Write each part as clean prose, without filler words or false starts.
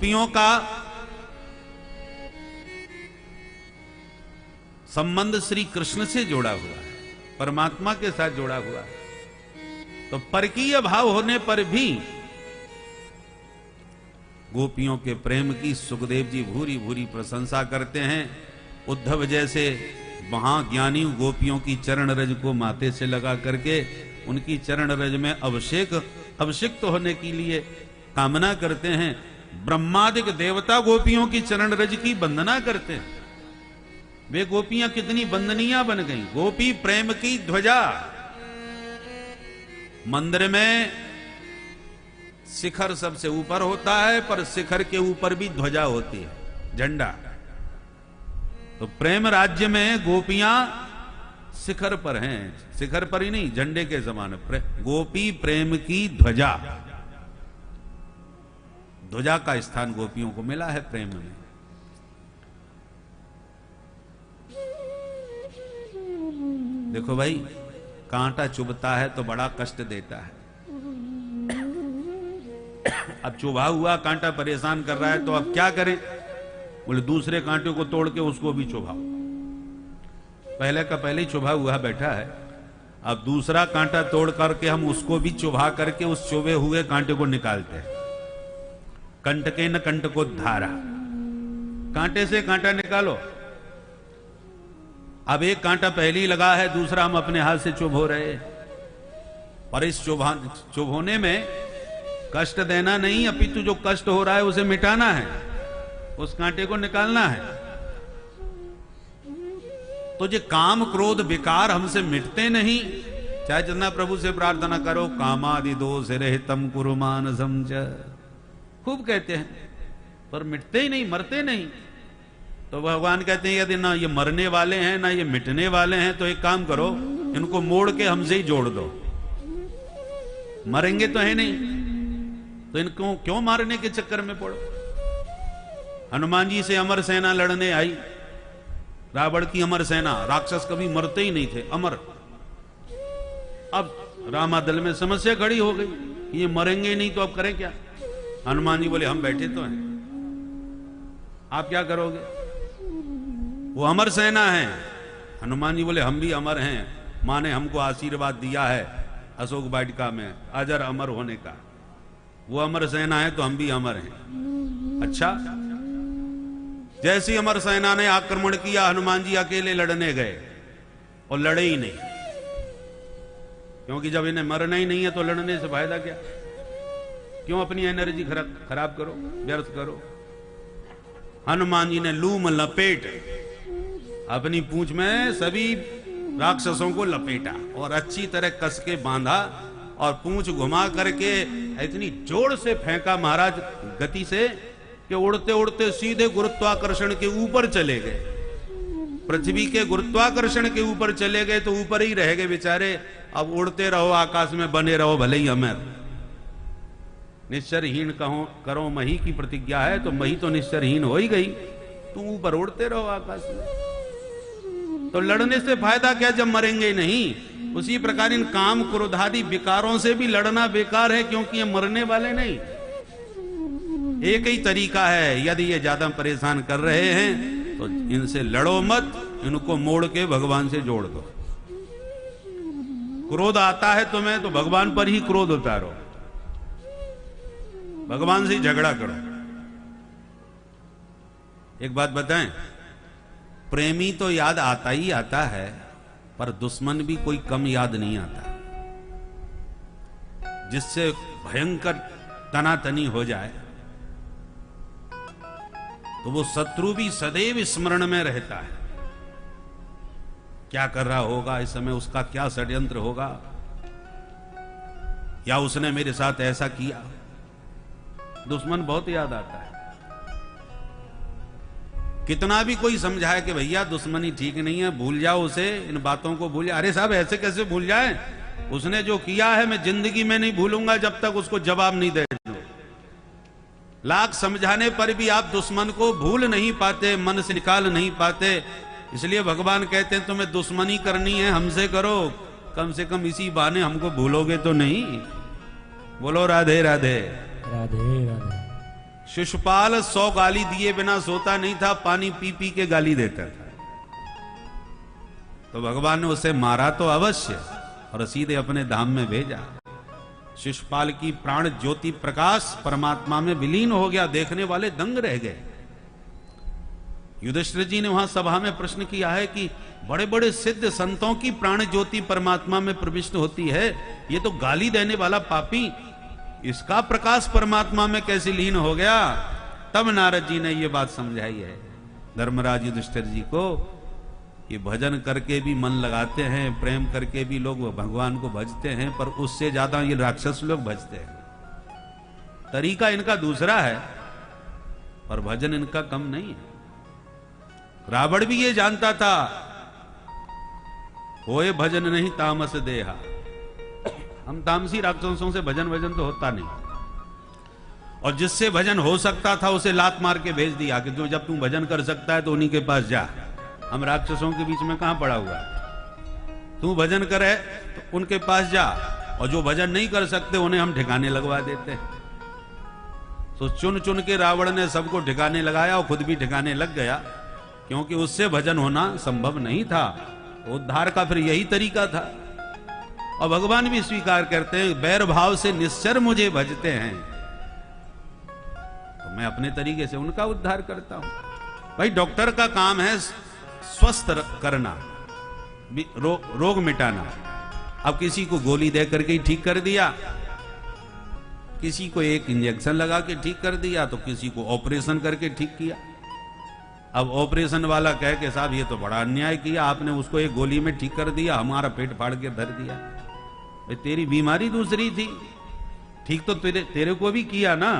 गोपियों का संबंध श्री कृष्ण से जोड़ा हुआ है, परमात्मा के साथ जोड़ा हुआ है। तो परकीय भाव होने पर भी गोपियों के प्रेम की सुखदेव जी भूरी भूरी प्रशंसा करते हैं। उद्धव जैसे महाज्ञानी गोपियों की चरण रज को माथे से लगा करके उनकी चरण रज में अभिषिक्त होने के लिए कामना करते हैं। ब्रह्मादिक देवता गोपियों की चरण रज की वंदना करते हैं। वे गोपियां कितनी वंदनीय बन गईं। गोपी प्रेम की ध्वजा। मंदिर में शिखर सबसे ऊपर होता है, पर शिखर के ऊपर भी ध्वजा होती है, झंडा। तो प्रेम राज्य में गोपियां शिखर पर हैं। शिखर पर ही नहीं, झंडे के समान। गोपी प्रेम की ध्वजा। ध्वजा का स्थान गोपियों को मिला है प्रेम में। देखो भाई, कांटा चुभता है तो बड़ा कष्ट देता है। अब चुभा हुआ कांटा परेशान कर रहा है तो अब क्या करें? बोले दूसरे कांटे को तोड़ के उसको भी चुभाओ। पहले का पहले ही चुभा हुआ बैठा है, अब दूसरा कांटा तोड़ करके हम उसको भी चुभा करके उस चुभे हुए कांटे को निकालते हैं। कंटके न कंटको धारा, कांटे से कांटा निकालो। अब एक कांटा पहले ही लगा है, दूसरा हम अपने हाथ से चुभ हो रहे। पर इस चुभोने में कष्ट देना नहीं, अपितु जो कष्ट हो रहा है उसे मिटाना है, उस कांटे को निकालना है। तो जो काम क्रोध विकार हमसे मिटते नहीं, चाहे जितना प्रभु से प्रार्थना करो, कामादि दोष रहितम कुरु मानसं च, खूब कहते हैं, पर मिटते ही नहीं, मरते नहीं। तो भगवान कहते हैं यदि ना ये मरने वाले हैं ना ये मिटने वाले हैं, तो एक काम करो, इनको मोड़ के हमसे ही जोड़ दो। मरेंगे तो है नहीं, तो इनको क्यों मारने के चक्कर में पड़ो। हनुमान जी से अमर सेना लड़ने आई, रावण की अमर सेना। राक्षस कभी मरते ही नहीं थे, अमर। अब रामादल में समस्या खड़ी हो गई, ये मरेंगे नहीं तो अब करें क्या? हनुमान जी बोले हम बैठे तो हैं, आप क्या करोगे? वो अमर सेना है। हनुमान जी बोले हम भी अमर हैं, माँ ने हमको आशीर्वाद दिया है अशोक वाटिका में अजर अमर होने का। वो अमर सेना है तो हम भी अमर हैं। अच्छा, जैसी अमर सेना ने आक्रमण किया, हनुमान जी अकेले लड़ने गए और लड़े ही नहीं, क्योंकि जब इन्हें मरना ही नहीं है तो लड़ने से फायदा क्या? क्यों अपनी एनर्जी खराब करो, व्यर्थ करो। हनुमान जी ने लूम लपेट अपनी पूंछ में सभी राक्षसों को लपेटा और अच्छी तरह कस के बांधा और पूंछ घुमा करके इतनी जोर से फेंका महाराज गति से कि उड़ते उड़ते सीधे गुरुत्वाकर्षण के ऊपर चले गए। पृथ्वी के गुरुत्वाकर्षण के ऊपर चले गए तो ऊपर ही रह गए बेचारे। अब उड़ते रहो, आकाश में बने रहो, भले ही अमर। निश्चरहीन करो मही की प्रतिज्ञा है, तो मही तो निश्चरहीन हो ही गई। तुम ऊपर उड़ते रहो आकाश में, तो लड़ने से फायदा क्या जब मरेंगे नहीं? उसी प्रकार इन काम क्रोधादि विकारों से भी लड़ना बेकार है, क्योंकि ये मरने वाले नहीं। एक ही तरीका है, यदि ये ज्यादा परेशान कर रहे हैं तो इनसे लड़ो मत, इनको मोड़ के भगवान से जोड़ दो। क्रोध आता है तुम्हें तो भगवान पर ही क्रोध उतारो, भगवान से झगड़ा करो। एक बात बताएं, प्रेमी तो याद आता ही आता है, पर दुश्मन भी कोई कम याद नहीं आता। जिससे भयंकर तनातनी हो जाए तो वो शत्रु भी सदैव स्मरण में रहता है। क्या कर रहा होगा इस समय, उसका क्या षड्यंत्र होगा, या उसने मेरे साथ ऐसा किया। दुश्मन बहुत याद आता है। कितना भी कोई समझाए कि भैया दुश्मनी ठीक नहीं है, भूल जाओ उसे, इन बातों को भूल जाओ। अरे साहब ऐसे कैसे भूल जाए? उसने जो किया है मैं जिंदगी में नहीं भूलूंगा जब तक उसको जवाब नहीं दे दूं। लाख समझाने पर भी आप दुश्मन को भूल नहीं पाते, मन से निकाल नहीं पाते। इसलिए भगवान कहते हैं तुम्हें दुश्मनी करनी है हमसे करो, कम से कम इसी बहाने हमको भूलोगे तो नहीं। बोलो राधे राधे। राधे राधे। शिशुपाल 100 गाली दिए बिना सोता नहीं था, पानी पी पी के गाली देता था। तो भगवान ने उसे मारा तो अवश्य और सीधे अपने धाम में भेजा। शिशुपाल की प्राण ज्योति प्रकाश परमात्मा में विलीन हो गया, देखने वाले दंग रह गए। युधिष्ठिर जी ने वहां सभा में प्रश्न किया है कि बड़े बड़े सिद्ध संतों की प्राण ज्योति परमात्मा में प्रविष्ट होती है, ये तो गाली देने वाला पापी, इसका प्रकाश परमात्मा में कैसे लीन हो गया। तब नारद जी ने ये बात समझाई है धर्मराज युधिष्ठिर जी को, ये भजन करके भी मन लगाते हैं, प्रेम करके भी लोग भगवान को भजते हैं, पर उससे ज्यादा ये राक्षस लोग भजते हैं। तरीका इनका दूसरा है पर भजन इनका कम नहीं है। रावण भी ये जानता था, होए भजन नहीं तामस देहा, हम तामसी राक्षसों से भजन तो होता नहीं। और जिससे भजन हो सकता था उसे लात मार के भेज दिया कि जो जब तू भजन कर सकता है तो उन्हीं के पास जा, हम राक्षसों के बीच में कहां पड़ा हुआ, तू भजन करे तो उनके पास जा, और जो भजन नहीं कर सकते उन्हें हम ठिकाने लगवा देते हैं। तो चुन चुन के रावण ने सबको ठिकाने लगाया और खुद भी ठिकाने लग गया, क्योंकि उससे भजन होना संभव नहीं था। उद्धार का फिर यही तरीका था। और भगवान भी स्वीकार करते हैं, बैर भाव से निश्चर मुझे भजते हैं तो मैं अपने तरीके से उनका उद्धार करता हूं। भाई डॉक्टर का काम है स्वस्थ करना, रोग मिटाना। अब किसी को गोली दे करके ही ठीक कर दिया, किसी को एक इंजेक्शन लगा के ठीक कर दिया, तो किसी को ऑपरेशन करके ठीक किया। अब ऑपरेशन वाला कह के साहब ये तो बड़ा अन्याय किया आपने, उसको एक गोली में ठीक कर दिया, हमारा पेट फाड़ के धर दिया। तेरी बीमारी दूसरी थी, ठीक तो तेरे को भी किया ना,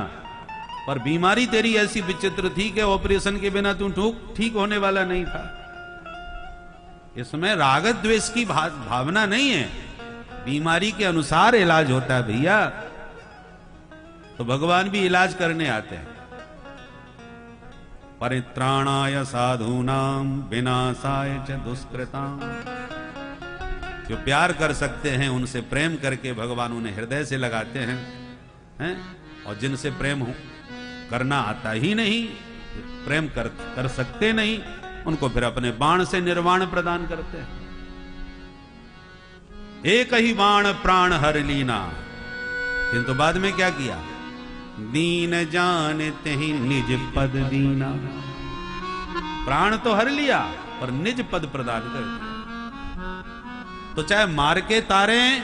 पर बीमारी तेरी ऐसी विचित्र थी कि ऑपरेशन के बिना तू ठीक होने वाला नहीं था। इसमें राग द्वेष की भावना नहीं है, बीमारी के अनुसार इलाज होता है भैया। तो भगवान भी इलाज करने आते हैं। परित्राणाय साधूनां विनाशाय च दुष्कृतां, जो प्यार कर सकते हैं उनसे प्रेम करके भगवान उन्हें हृदय से लगाते हैं, और जिनसे प्रेम करना आता ही नहीं, प्रेम कर सकते नहीं, उनको फिर अपने बाण से निर्वाण प्रदान करते हैं। एक ही बाण प्राण हर लीना, किंतु बाद में क्या किया, दीन जानते ही निज पद दीना। प्राण तो हर लिया पर निज पद प्रदान करते। तो चाहे मार के तारें,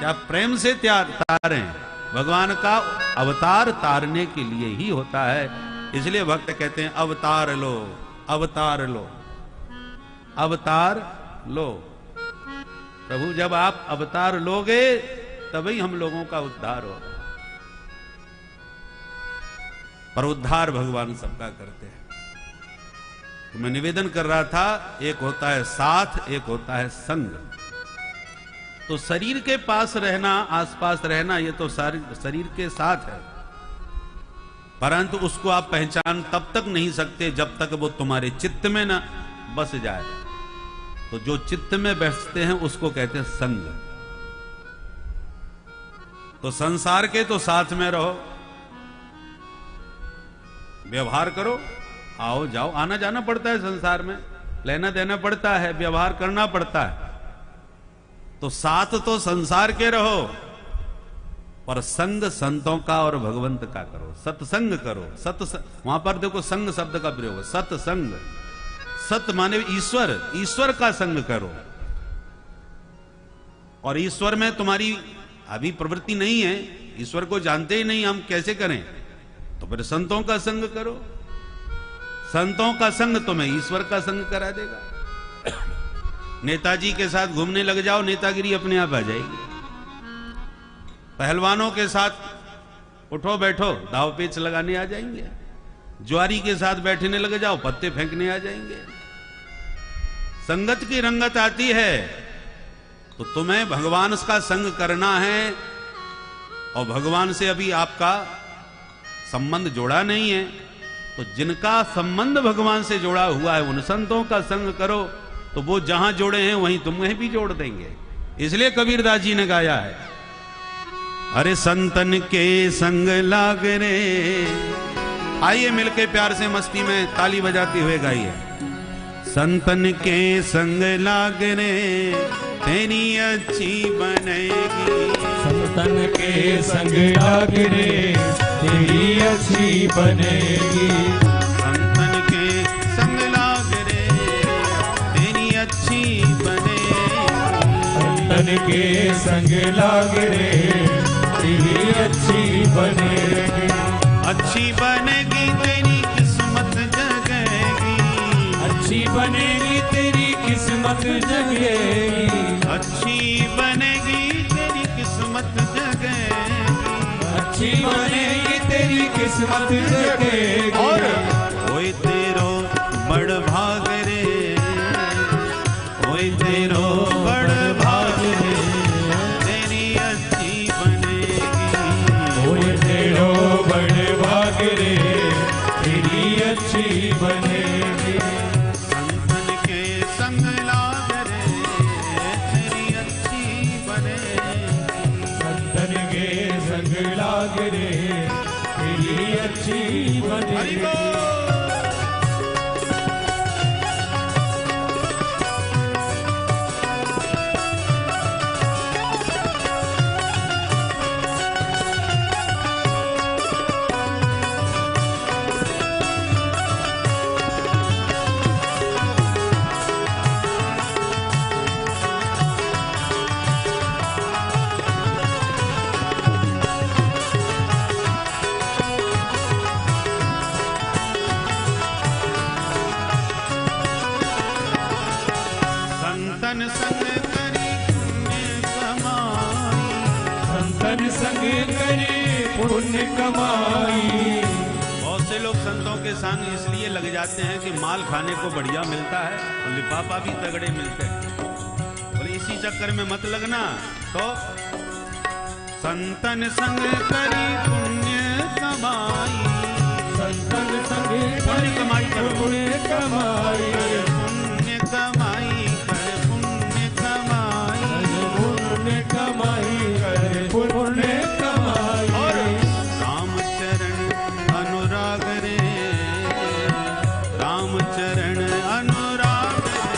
चाहे प्रेम से तारें, भगवान का अवतार तारने के लिए ही होता है। इसलिए भक्त कहते हैं अवतार लो, अवतार लो, अवतार लो। प्रभु जब आप अवतार लोगे तभी हम लोगों का उद्धार होगा। पर उद्धार भगवान सबका करते हैं। तो मैं निवेदन कर रहा था, एक होता है साथ, एक होता है संग। तो शरीर के पास रहना, आसपास रहना, ये तो शरीर के साथ है, परंतु उसको आप पहचान तब तक नहीं सकते जब तक वो तुम्हारे चित्त में ना बस जाए। तो जो चित्त में बैठते हैं उसको कहते हैं संग। तो संसार के तो साथ में रहो, व्यवहार करो, आओ जाओ, आना जाना पड़ता है संसार में, लेना देना पड़ता है, व्यवहार करना पड़ता है। तो साथ तो संसार के रहो, पर संग संतों का और भगवंत का करो, सत्संग करो। वहां पर देखो संग शब्द का प्रयोग, सत्संग। सत माने ईश्वर, ईश्वर का संग करो। और ईश्वर में तुम्हारी अभी प्रवृत्ति नहीं है, ईश्वर को जानते ही नहीं, हम कैसे करें? तो फिर संतों का संग करो। संतों का संग तुम्हें ईश्वर का संग करा देगा। नेताजी के साथ घूमने लग जाओ, नेतागिरी अपने आप आ जाएगी। पहलवानों के साथ उठो बैठो, दाव पेच लगाने आ जाएंगे। ज्वारी के साथ बैठने लग जाओ, पत्ते फेंकने आ जाएंगे। संगत की रंगत आती है। तो तुम्हें भगवान का संग करना है, और भगवान से अभी आपका संबंध जोड़ा नहीं है, तो जिनका संबंध भगवान से जोड़ा हुआ है उन संतों का संग करो, तो वो जहां जोड़े हैं वहीं तुम्हें भी जोड़ देंगे। इसलिए कबीरदास जी ने गाया है, अरे संतन के संग लाग रे आइए मिलके प्यार से मस्ती में ताली बजाते हुए गाइए। संतन के संग लाग रे तेरी अच्छी बनेगी, संतन के संग लाग रे तेरी अच्छी बनेगी, संतन के संग लाग रे तेरी अच्छी बनेगी, संतन के संग लाग रे तेरी अच्छी बनेगी, अच्छी बनेगी तेरी किस्मत जगेगी, अच्छी बनेगी तेरी किस्मत जगेगी, अच्छी बनेगी तेरी किस्मत जगेगी, अच्छी बनेगी तेरी किस्मत जगेगी, और ओए तेरो बड़ भाग रे, ओए तेरो बड़ भाग रे तेरी अच्छी बनेगी, ओए तेरो बड़ भाग रे तेरी अच्छी बनेगी, संतन के संग लाग रे तेरी अच्छी बनेगी, संतन के संग लाग रे तेरी अच्छी हरि बनेगी। बोल। संतन संग करी पुण्य कमाई, संतन संग करे पुण्य कमाई, बहुत से लोग संतों के संग इसलिए लग जाते हैं कि माल खाने को बढ़िया मिलता है और लिफाफा भी तगड़े मिलते हैं, बोले इसी चक्कर में मत लगना। तो संतन संग करी पुण्य कमाई, संतन संग पुण्य कमाई करो, पुण्य कमाई, पुण्य कमाई कर, पुण्य कमाई, पुण्य कमाई करे पुण्य कमाई, और राम चरण अनुराग रे, राम चरण अनुराग रे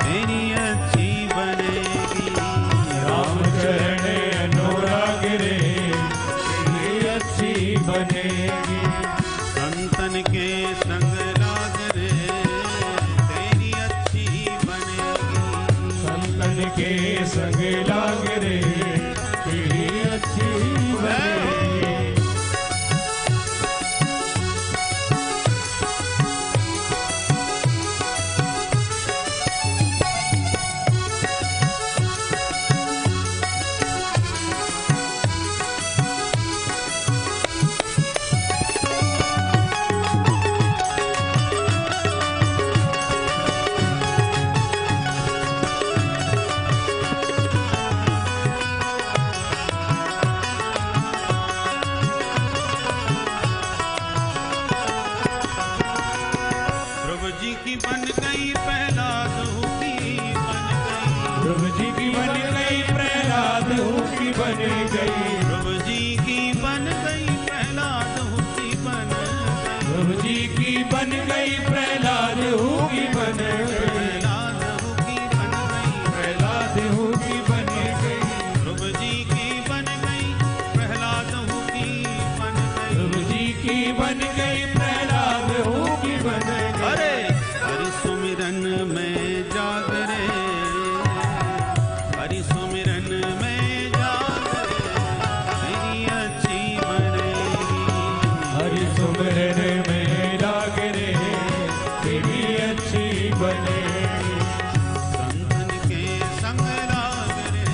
तेरी अच्छी बनेगी, राम चरण अनुराग रे तेरी अच्छी बनेगी, संतन के संग लाग रे तेरी अच्छी बनेगी, संतन के संग लाग रे तेरी अच्छी बनेगी। ध्रुव जी की बन गई प्रहलाद की बन गई, ध्रुव जी की बन गई प्रहलाद की बन गई, ध्रुव जी की बन गई प्रहलाद की बन गई, ध्रुव जी की बन गई प्रहलाद की बन गई, प्रहलाद की बन गई, प्रहलाद की बन गई, ध्रुव जी की बन गई प्रहलाद की बन गई, ध्रुव जी की बन गई प्रहलाद की बन गई, अरे हरि सुमिरन में जाग रे, हरि सुमिरन में जाग रे तेरी अच्छी बनेगी, हरि सुमिरन में लाग रे तेरी अच्छी बनेगी, संतन के संग लाग रे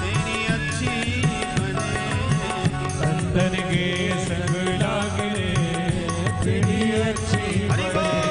तेरी अच्छी बनेगी, संतन के संग लाग रे तेरी अच्छी हरि बोल। बनेगी।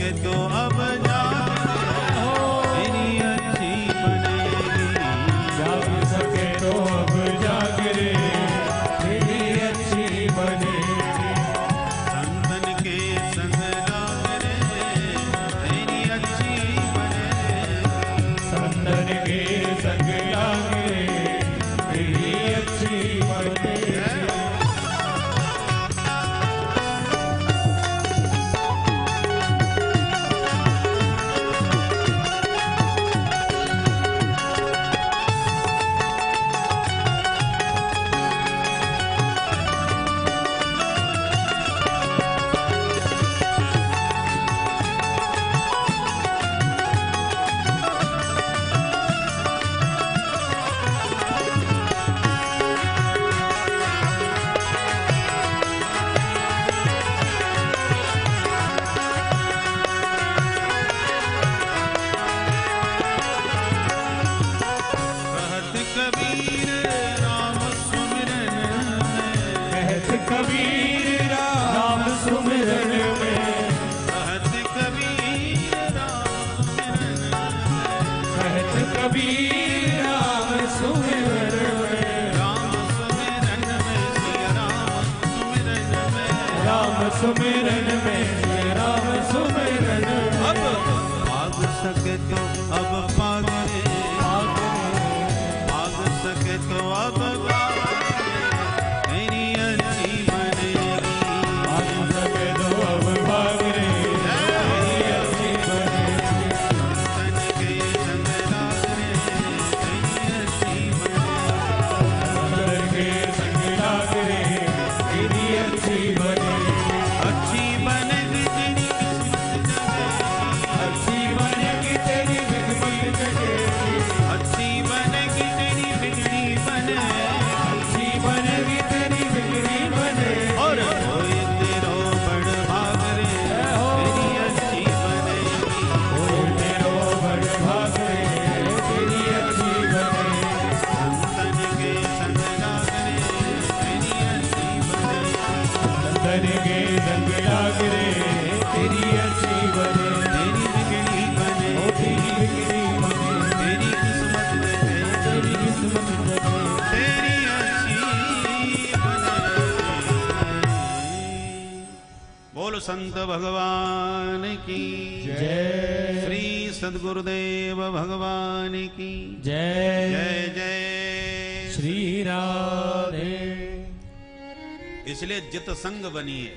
सके तो अब मेरी अच्छी बनेगी। जाग सके तो अब जाग रे तेरी अच्छी बनेगी। संतन के संग लाग रे तेरी अच्छी बनेगी। संतन के संग लाग रे तेरी अच्छी बनेगी। कबीर राम सुमिरन में, कहत कबीर राम सुमिरन में, कहत कबीर राम सुमिरन में, राम सुमिरन में सिया राम सुमिरन में, राम सुमिरन में, राम सुमिरन में। अब भाग सके तो अब भाग रे, भाग सके तो अब भाग तेरी अच्छी बनेगी। भाग सके तो अब भाग रे तेरी अच्छी बनेगी। संतन के संग लाग रे तेरी अच्छी बनेगी। संतन के संग लाग रे तेरी अच्छी बनेगी। अच्छी बनेगी तेरी किस्मत जगेगी। अच्छी बनेगी तेरी बिगड़ी बनेगी। अच्छी बनेगी तेरी बिगड़ी बने, अच्छी बनेगी तेरी बिगड़ी बने। और होए तेरो बड़ भाग रे तेरी अच्छी बनेगी। ओए तेरो बड़ भाग रे तेरी अच्छी बनेगी। संतन के संग लाग रे तेरी अच्छी बनेगी। संतन के संग लाग रे तेरी अच्छी बने। तेरी बिगड़ी बने, ओ तेरी बिगड़ी बने, तेरी किस्मत जगे, तेरी किस्मत जगे। तेरी अच्छी बनेगी। बोलो संत भगवान की जय श्री सद्गुरुदेव भगवान की जय जय जय। श्री राधे। इसलिए जित संग बनिए।